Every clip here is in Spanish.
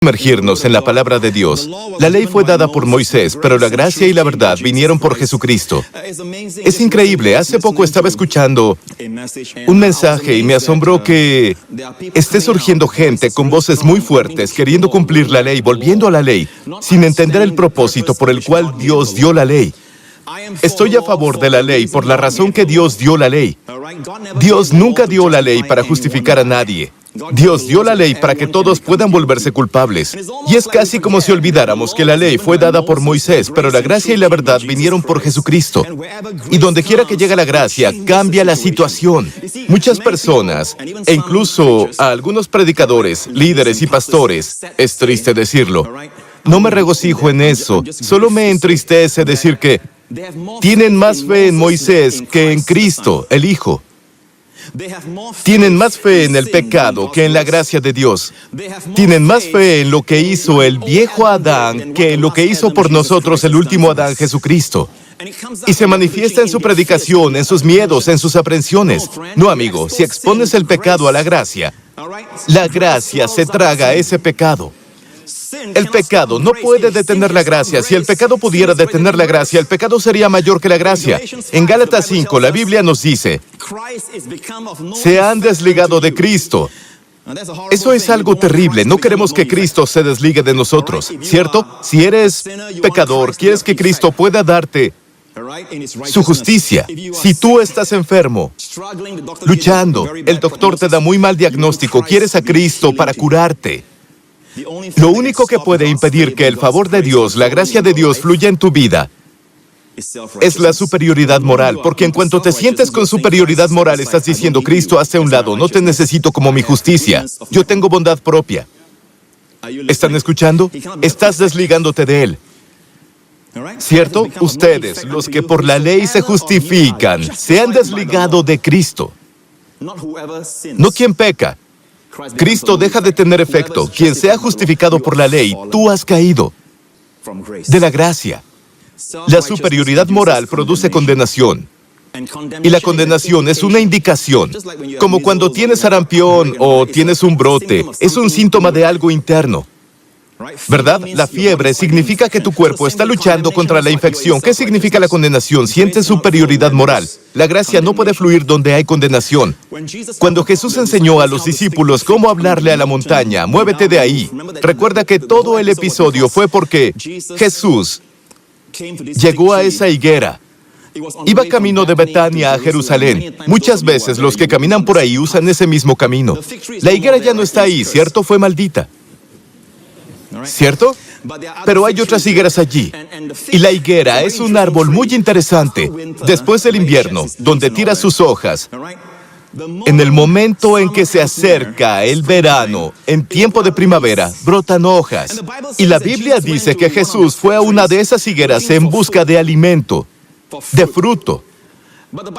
Sumergirnos en la palabra de Dios. La ley fue dada por Moisés, pero la gracia y la verdad vinieron por Jesucristo. Es increíble. Hace poco estaba escuchando un mensaje y me asombró que esté surgiendo gente con voces muy fuertes, queriendo cumplir la ley, volviendo a la ley, sin entender el propósito por el cual Dios dio la ley. Estoy a favor de la ley por la razón que Dios dio la ley. Dios nunca dio la ley para justificar a nadie. Dios dio la ley para que todos puedan volverse culpables. Y es casi como si olvidáramos que la ley fue dada por Moisés, pero la gracia y la verdad vinieron por Jesucristo. Y donde quiera que llegue la gracia, cambia la situación. Muchas personas, e incluso a algunos predicadores, líderes y pastores, es triste decirlo, no me regocijo en eso, solo me entristece decir que tienen más fe en Moisés que en Cristo, el Hijo. Tienen más fe en el pecado que en la gracia de Dios. Tienen más fe en lo que hizo el viejo Adán que en lo que hizo por nosotros el último Adán, Jesucristo. Y se manifiesta en su predicación, en sus miedos, en sus aprensiones. No, amigo, si expones el pecado a la gracia se traga ese pecado. El pecado no puede detener la gracia. Si el pecado pudiera detener la gracia, el pecado sería mayor que la gracia. En Gálatas 5, la Biblia nos dice, se han desligado de Cristo. Eso es algo terrible. No queremos que Cristo se desligue de nosotros, ¿cierto? Si eres pecador, quieres que Cristo pueda darte su justicia. Si tú estás enfermo, luchando, el doctor te da muy mal diagnóstico, quieres a Cristo para curarte. Lo único que puede impedir que el favor de Dios, la gracia de Dios fluya en tu vida es la superioridad moral, porque en cuanto te sientes con superioridad moral, estás diciendo, Cristo, hazte a un lado, no te necesito como mi justicia, yo tengo bondad propia. ¿Están escuchando? Estás desligándote de Él. ¿Cierto? Ustedes, los que por la ley se justifican, se han desligado de Cristo. No quien peca. Cristo deja de tener efecto. Quien sea justificado por la ley, tú has caído de la gracia. La superioridad moral produce condenación. Y la condenación es una indicación. Como cuando tienes sarampión o tienes un brote, es un síntoma de algo interno. ¿Verdad? La fiebre significa que tu cuerpo está luchando contra la infección. ¿Qué significa la condenación? Sientes superioridad moral. La gracia no puede fluir donde hay condenación. Cuando Jesús enseñó a los discípulos cómo hablarle a la montaña, muévete de ahí. Recuerda que todo el episodio fue porque Jesús llegó a esa higuera. Iba camino de Betania a Jerusalén. Muchas veces los que caminan por ahí usan ese mismo camino. La higuera ya no está ahí, ¿cierto? Fue maldita. ¿Cierto? Pero hay otras higueras allí. Y la higuera es un árbol muy interesante. Después del invierno, donde tira sus hojas, en el momento en que se acerca el verano, en tiempo de primavera, brotan hojas. Y la Biblia dice que Jesús fue a una de esas higueras en busca de alimento, de fruto.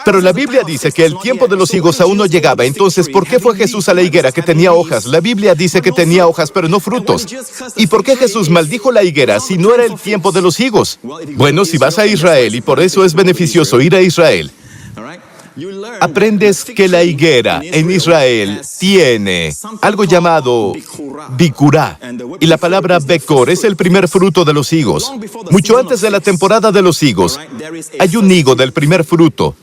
Pero la Biblia dice que el tiempo de los higos aún no llegaba. Entonces, ¿por qué fue Jesús a la higuera que tenía hojas? La Biblia dice que tenía hojas, pero no frutos. ¿Y por qué Jesús maldijo la higuera si no era el tiempo de los higos? Bueno, si vas a Israel, y por eso es beneficioso ir a Israel, aprendes que la higuera en Israel tiene algo llamado bikurá. Y la palabra bekor es el primer fruto de los higos. Mucho antes de la temporada de los higos, hay un higo del primer fruto.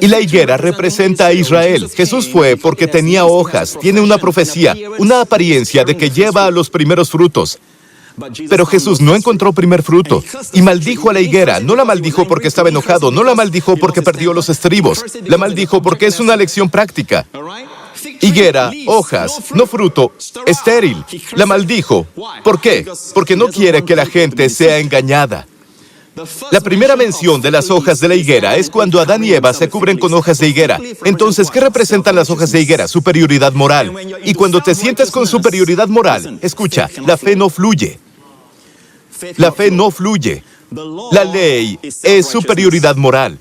Y la higuera representa a Israel. Jesús fue porque tenía hojas, tiene una profecía, una apariencia de que lleva a los primeros frutos. Pero Jesús no encontró primer fruto y maldijo a la higuera. No la maldijo porque estaba enojado, no la maldijo porque perdió los estribos. La maldijo porque es una lección práctica. Higuera, hojas, no fruto, estéril. La maldijo. ¿Por qué? Porque no quiere que la gente sea engañada. La primera mención de las hojas de la higuera es cuando Adán y Eva se cubren con hojas de higuera. Entonces, ¿qué representan las hojas de higuera? Superioridad moral. Y cuando te sientes con superioridad moral, escucha, la fe no fluye. La fe no fluye. La ley es superioridad moral.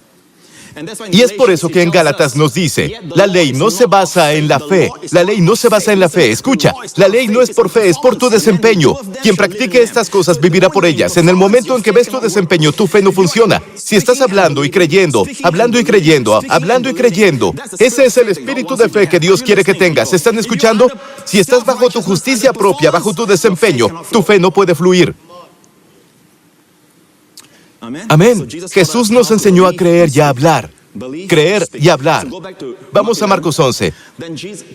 Y es por eso que en Gálatas nos dice, la ley no se basa en la fe. La ley no se basa en la fe. Escucha, la ley no es por fe, es por tu desempeño. Quien practique estas cosas vivirá por ellas. En el momento en que ves tu desempeño, tu fe no funciona. Si estás hablando y creyendo, hablando y creyendo, hablando y creyendo, ese es el espíritu de fe que Dios quiere que tengas. ¿Están escuchando? Si estás bajo tu justicia propia, bajo tu desempeño, tu fe no puede fluir. Amén. Jesús nos enseñó a creer y a hablar. Creer y hablar. Vamos a Marcos 11.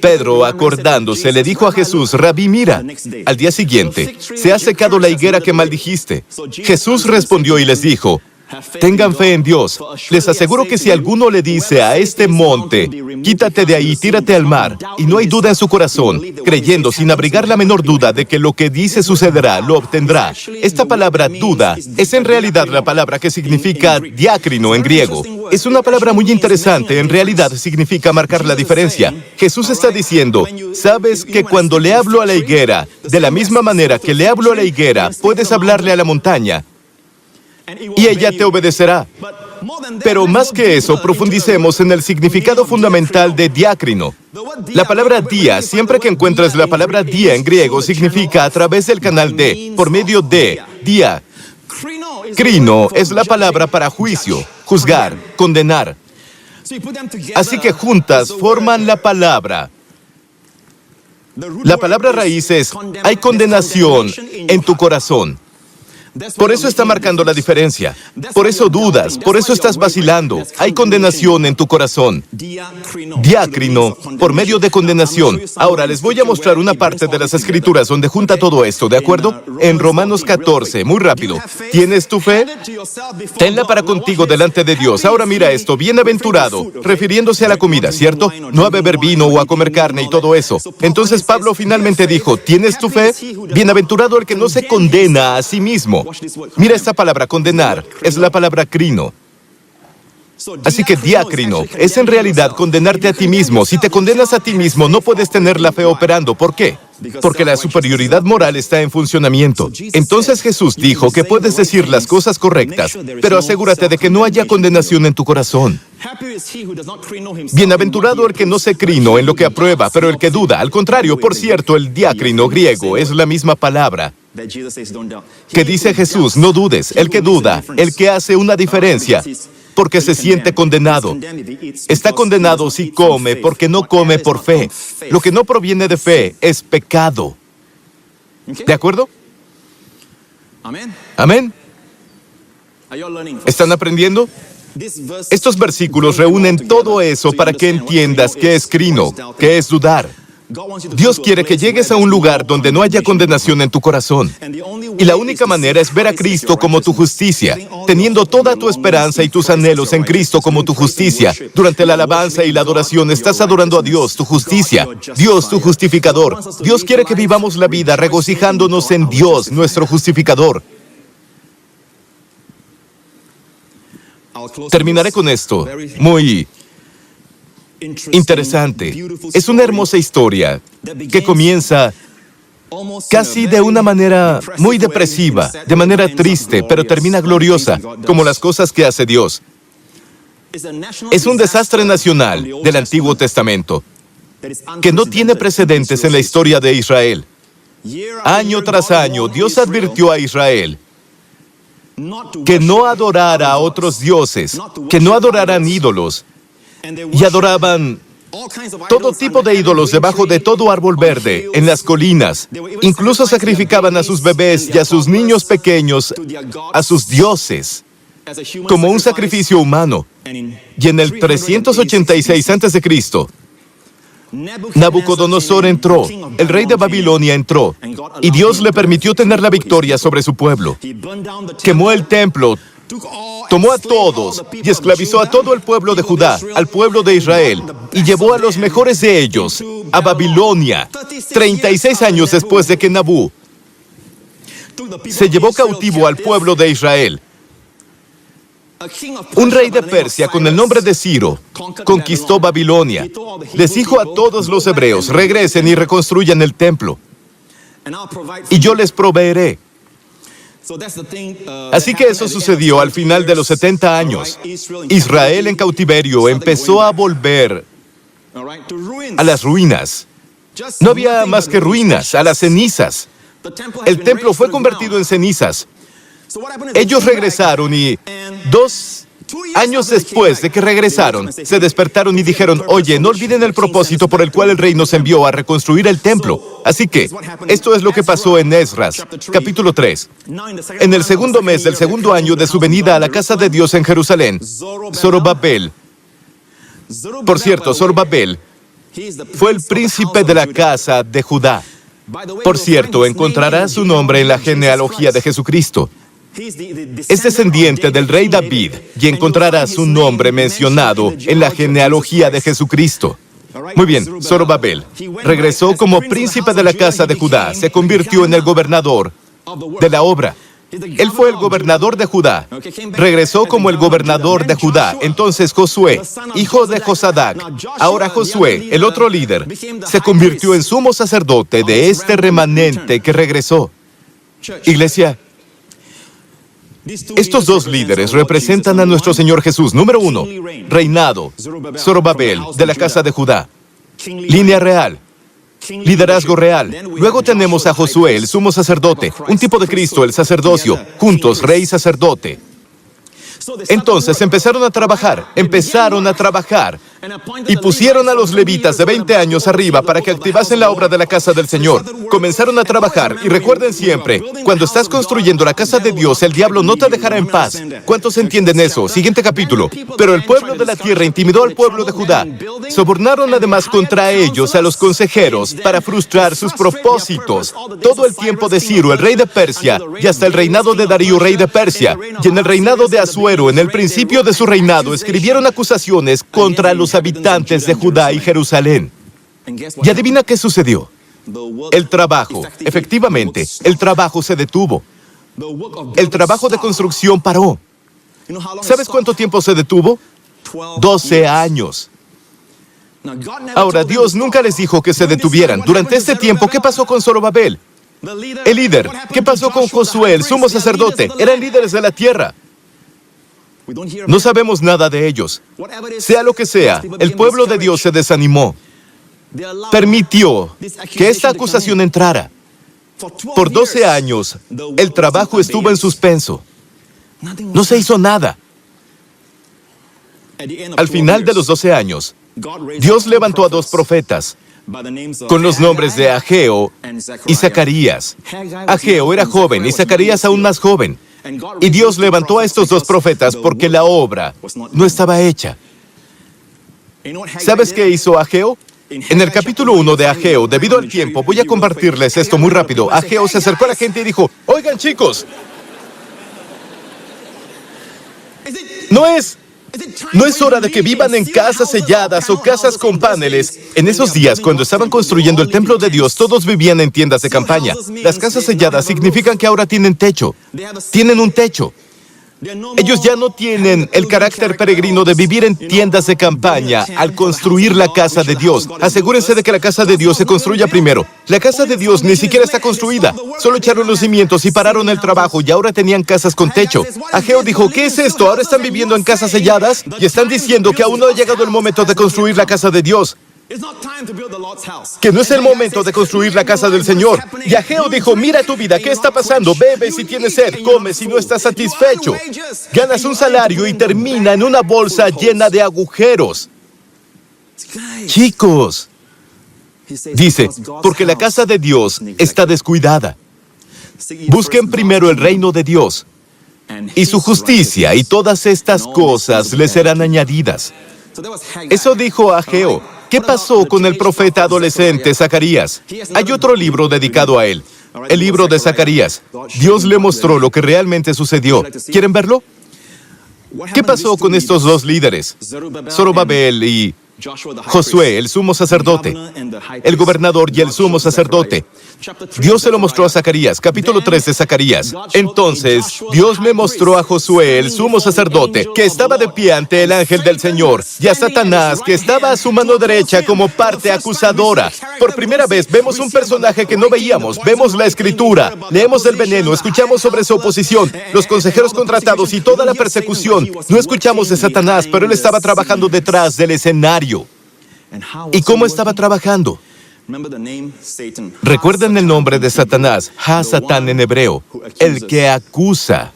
Pedro, acordándose, le dijo a Jesús, Rabí, mira, al día siguiente, se ha secado la higuera que maldijiste. Jesús respondió y les dijo, tengan fe en Dios. Les aseguro que si alguno le dice a este monte, quítate de ahí, tírate al mar, y no hay duda en su corazón, creyendo sin abrigar la menor duda de que lo que dice sucederá, lo obtendrá. Esta palabra duda es en realidad la palabra que significa diácrino en griego. Es una palabra muy interesante, en realidad significa marcar la diferencia. Jesús está diciendo, sabes que cuando le hablo a la higuera, de la misma manera que le hablo a la higuera, puedes hablarle a la montaña, y ella te obedecerá. Pero más que eso, profundicemos en el significado fundamental de diácrino. La palabra día, siempre que encuentres la palabra día en griego, significa a través del canal de, por medio de, día. Crino es la palabra para juicio, juzgar, condenar. Así que juntas forman la palabra. La palabra raíz es, hay condenación en tu corazón. Por eso está marcando la diferencia. Por eso dudas, por eso estás vacilando. Hay condenación en tu corazón. Diácrino, por medio de condenación. Ahora les voy a mostrar una parte de las Escrituras donde junta todo esto, ¿de acuerdo? En Romanos 14, muy rápido. ¿Tienes tu fe? Tenla para contigo delante de Dios. Ahora mira esto, bienaventurado, refiriéndose a la comida, ¿cierto? No a beber vino o a comer carne y todo eso. Entonces Pablo finalmente dijo, ¿tienes tu fe? Bienaventurado el que no se condena a sí mismo. Mira esta palabra, condenar, es la palabra crino. Así que diácrino es en realidad condenarte a ti mismo. Si te condenas a ti mismo, no puedes tener la fe operando. ¿Por qué? Porque la superioridad moral está en funcionamiento. Entonces Jesús dijo que puedes decir las cosas correctas, pero asegúrate de que no haya condenación en tu corazón. Bienaventurado el que no se crino en lo que aprueba, pero el que duda. Al contrario, por cierto, el diácrino griego es la misma palabra que dice Jesús, no dudes, el que duda, el que hace una diferencia, porque se siente condenado. Está condenado si come, porque no come por fe. Lo que no proviene de fe es pecado. ¿De acuerdo? Amén. ¿Están aprendiendo? Estos versículos reúnen todo eso para que entiendas qué es crino, qué es dudar. Dios quiere que llegues a un lugar donde no haya condenación en tu corazón. Y la única manera es ver a Cristo como tu justicia, teniendo toda tu esperanza y tus anhelos en Cristo como tu justicia. Durante la alabanza y la adoración estás adorando a Dios, tu justicia, Dios, tu justificador. Dios quiere que vivamos la vida regocijándonos en Dios, nuestro justificador. Terminaré con esto, muy interesante. Es una hermosa historia que comienza casi de una manera muy depresiva, de manera triste, pero termina gloriosa, como las cosas que hace Dios. Es un desastre nacional del Antiguo Testamento que no tiene precedentes en la historia de Israel. Año tras año, Dios advirtió a Israel que no adorara a otros dioses, que no adoraran ídolos, y adoraban todo tipo de ídolos debajo de todo árbol verde, en las colinas. Incluso sacrificaban a sus bebés y a sus niños pequeños, a sus dioses, como un sacrificio humano. Y en el 386 a.C., Nabucodonosor entró, el rey de Babilonia entró, y Dios le permitió tener la victoria sobre su pueblo. Quemó el templo, tomó a todos y esclavizó a todo el pueblo de Judá, al pueblo de Israel, y llevó a los mejores de ellos a Babilonia, 36 años después de que Nabú se llevó cautivo al pueblo de Israel. Un rey de Persia con el nombre de Ciro conquistó Babilonia. Les dijo a todos los hebreos, regresen y reconstruyan el templo, y yo les proveeré. Así que eso sucedió al final de los 70 años. Israel en cautiverio empezó a volver a las ruinas. No había más que ruinas, a las cenizas. El templo fue convertido en cenizas. Ellos regresaron y 2 años después de que regresaron, se despertaron y dijeron, oye, no olviden el propósito por el cual el rey nos envió a reconstruir el templo. Así que, esto es lo que pasó en Esdras, capítulo 3. En el segundo mes del segundo año de su venida a la casa de Dios en Jerusalén, Zorobabel, por cierto, Zorobabel fue el príncipe de la casa de Judá. Por cierto, encontrará su nombre en la genealogía de Jesucristo. Es descendiente del rey David y encontrará su nombre mencionado en la genealogía de Jesucristo. Muy bien, Zorobabel regresó como príncipe de la casa de Judá, se convirtió en el gobernador de la obra. Él fue el gobernador de Judá. Regresó como el gobernador de Judá. Entonces Josué, hijo de Josadac, ahora Josué, el otro líder, se convirtió en sumo sacerdote de este remanente que regresó. Iglesia, estos 2 líderes representan a nuestro Señor Jesús. Número 1, reinado, Zorobabel, de la casa de Judá. Línea real. Liderazgo real. Luego tenemos a Josué, el sumo sacerdote, un tipo de Cristo, el sacerdocio, juntos, rey y sacerdote. Entonces empezaron a trabajar y pusieron a los levitas de 20 años arriba para que activasen la obra de la casa del Señor. Comenzaron a trabajar y recuerden siempre, cuando estás construyendo la casa de Dios, el diablo no te dejará en paz. ¿Cuántos entienden eso? Siguiente capítulo. Pero el pueblo de la tierra intimidó al pueblo de Judá. Sobornaron además contra ellos a los consejeros para frustrar sus propósitos. Todo el tiempo de Ciro, el rey de Persia, y hasta el reinado de Darío, rey de Persia, y en el reinado de Asuero, en el principio de su reinado, escribieron acusaciones contra los habitantes de Judá y Jerusalén. ¿Y adivina qué sucedió? El trabajo, efectivamente, el trabajo se detuvo. El trabajo de construcción paró. ¿Sabes cuánto tiempo se detuvo? 12 años. Ahora, Dios nunca les dijo que se detuvieran. Durante este tiempo, ¿qué pasó con Zorobabel? El líder. ¿Qué pasó con Josué, el sumo sacerdote? Eran líderes de la tierra. No sabemos nada de ellos. Sea lo que sea, el pueblo de Dios se desanimó. Permitió que esta acusación entrara. Por 12 años, el trabajo estuvo en suspenso. No se hizo nada. Al final de los 12 años, Dios levantó a 2 profetas con los nombres de Ageo y Zacarías. Ageo era joven y Zacarías aún más joven. Y Dios levantó a estos 2 profetas porque la obra no estaba hecha. ¿Sabes qué hizo Ageo? En el capítulo 1 de Ageo, debido al tiempo, voy a compartirles esto muy rápido. Ageo se acercó a la gente y dijo, oigan chicos, ¿no es hora de que vivan en casas selladas o casas con paneles? En esos días, cuando estaban construyendo el templo de Dios, todos vivían en tiendas de campaña. Las casas selladas significan que ahora tienen techo. Tienen un techo. Ellos ya no tienen el carácter peregrino de vivir en tiendas de campaña al construir la casa de Dios. Asegúrense de que la casa de Dios se construya primero. La casa de Dios ni siquiera está construida. Solo echaron los cimientos y pararon el trabajo y ahora tenían casas con techo. Ageo dijo, ¿qué es esto? ¿Ahora están viviendo en casas selladas? Y están diciendo que aún no ha llegado el momento de construir la casa de Dios. Que no es el momento de construir la casa del Señor. Y Ageo dijo, mira tu vida, ¿qué está pasando? Bebe si tienes sed, come si no estás satisfecho. Ganas un salario y termina en una bolsa llena de agujeros. Chicos, dice, porque la casa de Dios está descuidada. Busquen primero el reino de Dios y su justicia, y todas estas cosas les serán añadidas. Eso dijo Ageo. ¿Qué pasó con el profeta adolescente Zacarías? Hay otro libro dedicado a él, el libro de Zacarías. Dios le mostró lo que realmente sucedió. ¿Quieren verlo? ¿Qué pasó con estos 2 líderes? Zorobabel y Josué, el sumo sacerdote, el gobernador y el sumo sacerdote. Dios se lo mostró a Zacarías, capítulo 3 de Zacarías. Entonces, Dios me mostró a Josué, el sumo sacerdote, que estaba de pie ante el ángel del Señor, y a Satanás, que estaba a su mano derecha como parte acusadora. Por primera vez vemos un personaje que no veíamos, vemos la escritura, leemos el veneno, escuchamos sobre su oposición, los consejeros contratados y toda la persecución. No escuchamos de Satanás, pero él estaba trabajando detrás del escenario. ¿Y cómo estaba trabajando? Recuerden el nombre de Satanás, Ha-Satán en hebreo, el que acusa.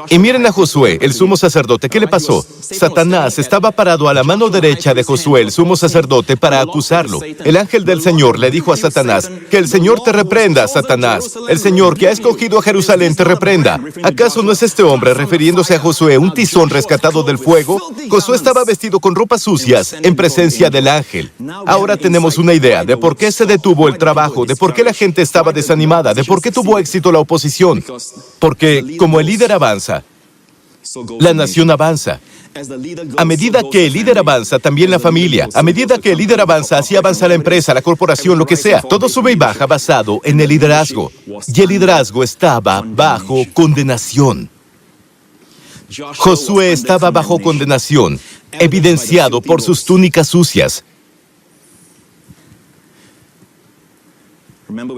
Y miren a Josué, el sumo sacerdote. ¿Qué le pasó? Satanás estaba parado a la mano derecha de Josué, el sumo sacerdote, para acusarlo. El ángel del Señor le dijo a Satanás, que el Señor te reprenda, Satanás. El Señor que ha escogido a Jerusalén te reprenda. ¿Acaso no es este hombre, refiriéndose a Josué, un tizón rescatado del fuego? Josué estaba vestido con ropas sucias en presencia del ángel. Ahora tenemos una idea de por qué se detuvo el trabajo, de por qué la gente estaba desanimada, de por qué tuvo éxito la oposición. Porque como el líder avanza, la nación avanza. A medida que el líder avanza, también la familia. A medida que el líder avanza, así avanza la empresa, la corporación, lo que sea. Todo sube y baja basado en el liderazgo. Y el liderazgo estaba bajo condenación. Josué estaba bajo condenación, evidenciado por sus túnicas sucias.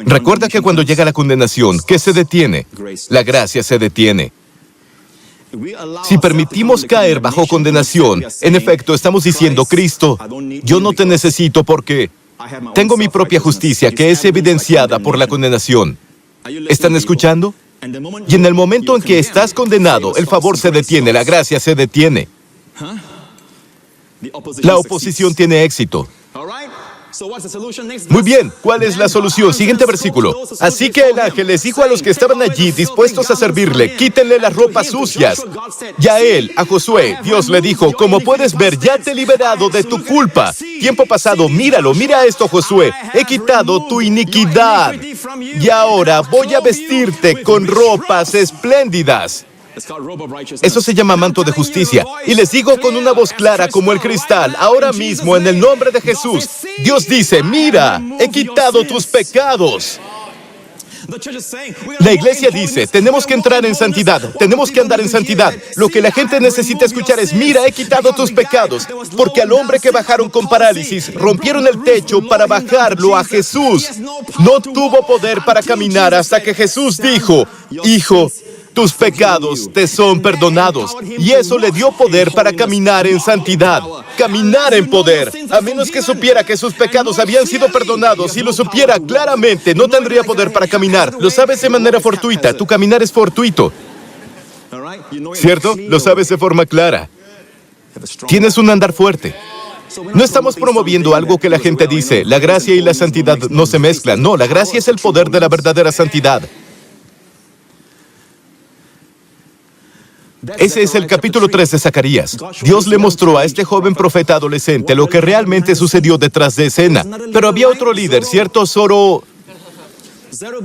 Recuerda que cuando llega la condenación, ¿qué se detiene? La gracia se detiene. Si permitimos caer bajo condenación, en efecto, estamos diciendo, Cristo, yo no te necesito porque tengo mi propia justicia que es evidenciada por la condenación. ¿Están escuchando? Y en el momento en que estás condenado, el favor se detiene, la gracia se detiene. La oposición tiene éxito. Muy bien, ¿cuál es la solución? Siguiente versículo. Así que el ángel les dijo a los que estaban allí dispuestos a servirle, quítenle las ropas sucias. Y a él, a Josué, Dios le dijo, como puedes ver, ya te he liberado de tu culpa. Tiempo pasado, míralo, mira esto, Josué. He quitado tu iniquidad. Y ahora voy a vestirte con ropas espléndidas. Eso se llama manto de justicia. Y les digo con una voz clara como el cristal, ahora mismo en el nombre de Jesús, Dios dice, mira, he quitado tus pecados. La iglesia dice, tenemos que entrar en santidad, tenemos que andar en santidad. Lo que la gente necesita escuchar es, mira, he quitado tus pecados. Porque al hombre que bajaron con parálisis, rompieron el techo para bajarlo a Jesús. No tuvo poder para caminar hasta que Jesús dijo, hijo, tus pecados te son perdonados. Y eso le dio poder para caminar en santidad, caminar en poder. A menos que supiera que sus pecados habían sido perdonados, si lo supiera claramente, no tendría poder para caminar. Lo sabes de manera fortuita, tu caminar es fortuito. ¿Cierto? Lo sabes de forma clara. Tienes un andar fuerte. No estamos promoviendo algo que la gente dice, la gracia y la santidad no se mezclan. No, la gracia es el poder de la verdadera santidad. Ese es el capítulo 3 de Zacarías. Dios le mostró a este joven profeta adolescente lo que realmente sucedió detrás de escena. Pero había otro líder, ¿cierto?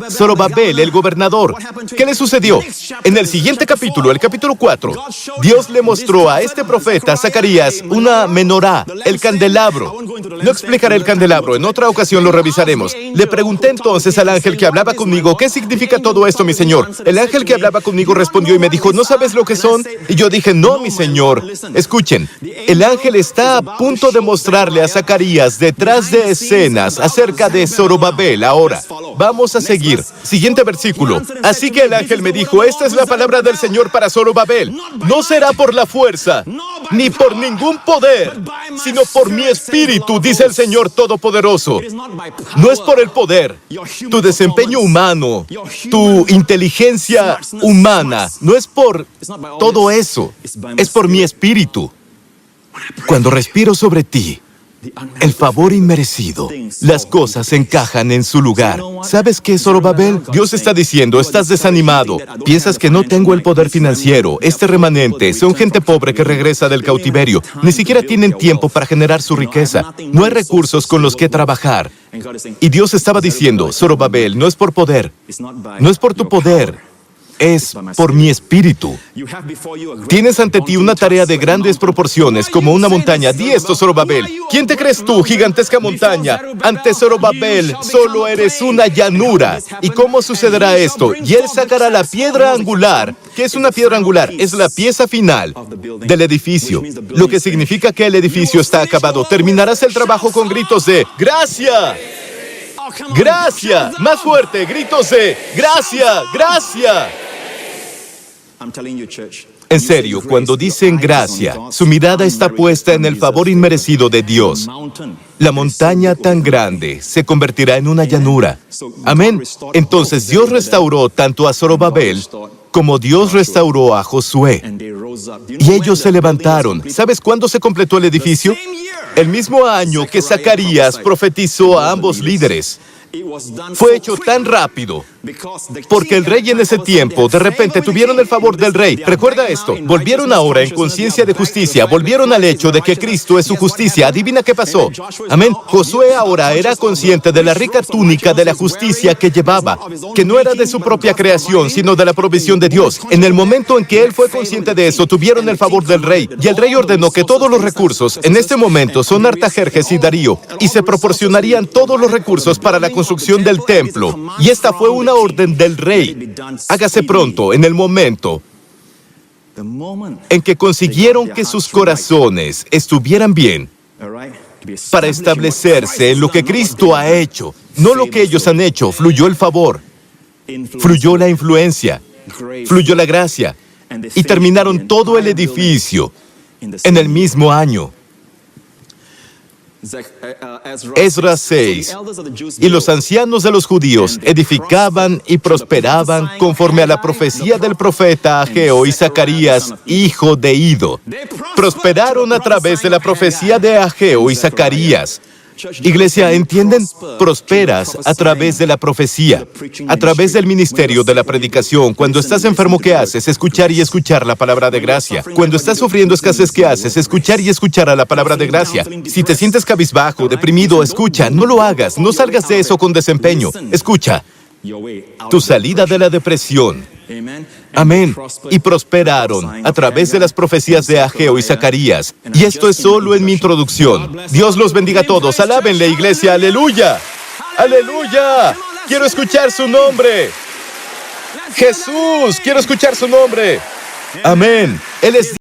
Zorobabel, el gobernador. ¿Qué le sucedió? En el siguiente capítulo, el capítulo 4, Dios le mostró a este profeta, Zacarías, una menorá, el candelabro. No explicaré el candelabro, en otra ocasión lo revisaremos. Le pregunté entonces al ángel que hablaba conmigo, ¿qué significa todo esto, mi señor? El ángel que hablaba conmigo respondió y me dijo, ¿no sabes lo que son? Y yo dije, no, mi señor. Escuchen, el ángel está a punto de mostrarle a Zacarías detrás de escenas acerca de Zorobabel. Ahora, vamos a seguir. Siguiente versículo. Así que el ángel me dijo, esta es la palabra del Señor para Zorobabel. No será por la fuerza, ni por ningún poder, sino por mi espíritu, dice el Señor Todopoderoso. No es por el poder, tu desempeño humano, tu inteligencia humana, no es por todo eso, es por mi espíritu. Cuando respiro sobre ti, el favor inmerecido, las cosas encajan en su lugar. ¿Sabes qué, Zorobabel? Dios está diciendo, estás desanimado. Piensas que no tengo el poder financiero. Este remanente son gente pobre que regresa del cautiverio. Ni siquiera tienen tiempo para generar su riqueza. No hay recursos con los que trabajar. Y Dios estaba diciendo, Zorobabel, no es por poder. No es por tu poder. es por mi espíritu. Tienes ante ti una tarea de grandes proporciones, como una montaña. Di esto, Zorobabel. ¿Quién te crees tú, gigantesca montaña? Ante Zorobabel solo eres una llanura. ¿Y cómo sucederá esto? Y él sacará la piedra angular. ¿Qué es una piedra angular? Es la pieza final del edificio, lo que significa que el edificio está acabado. Terminarás el trabajo con gritos de ¡Gracia! ¡Gracia! Más fuerte, gritos de ¡Gracia! ¡Gracia! En serio, cuando dicen gracia, su mirada está puesta en el favor inmerecido de Dios. La montaña tan grande se convertirá en una llanura. Amén. Entonces Dios restauró tanto a Zorobabel como Dios restauró a Josué. Y ellos se levantaron. ¿Sabes cuándo se completó el edificio? El mismo año que Zacarías profetizó a ambos líderes. Fue hecho tan rápido porque el rey en ese tiempo, de repente, tuvieron el favor del rey. Recuerda esto, volvieron ahora en conciencia de justicia, volvieron al hecho de que Cristo es su justicia. Adivina qué pasó. Amén. Josué ahora era consciente de la rica túnica de la justicia que llevaba, que no era de su propia creación, sino de la provisión de Dios. En el momento en que él fue consciente de eso, tuvieron el favor del rey, y el rey ordenó que todos los recursos, en este momento, son Artajerjes y Darío, y se proporcionarían todos los recursos para la construcción del templo. Y esta fue una orden del rey. Hágase pronto, en el momento en que consiguieron que sus corazones estuvieran bien para establecerse en lo que Cristo ha hecho, no lo que ellos han hecho. Fluyó el favor, fluyó la influencia, fluyó la gracia, y terminaron todo el edificio en el mismo año. Esdras 6. Y los ancianos de los judíos edificaban y prosperaban conforme a la profecía del profeta Ageo y Zacarías, hijo de Ido. Prosperaron a través de la profecía de Ageo y Zacarías. Iglesia, ¿entienden? Prosperas a través de la profecía, a través del ministerio de la predicación. Cuando estás enfermo, ¿qué haces? Escuchar y escuchar la palabra de gracia. Cuando estás sufriendo escasez, ¿qué haces? Escuchar y escuchar a la palabra de gracia. Si te sientes cabizbajo, deprimido, escucha. No lo hagas. No salgas de eso con desempeño. Escucha. Tu salida de la depresión. Amén. Y prosperaron a través de las profecías de Ageo y Zacarías. Y esto es solo en mi introducción. Dios los bendiga a todos. Alábenle, iglesia. ¡Aleluya! ¡Aleluya! Quiero escuchar su nombre. Jesús, quiero escuchar su nombre. Amén. Él es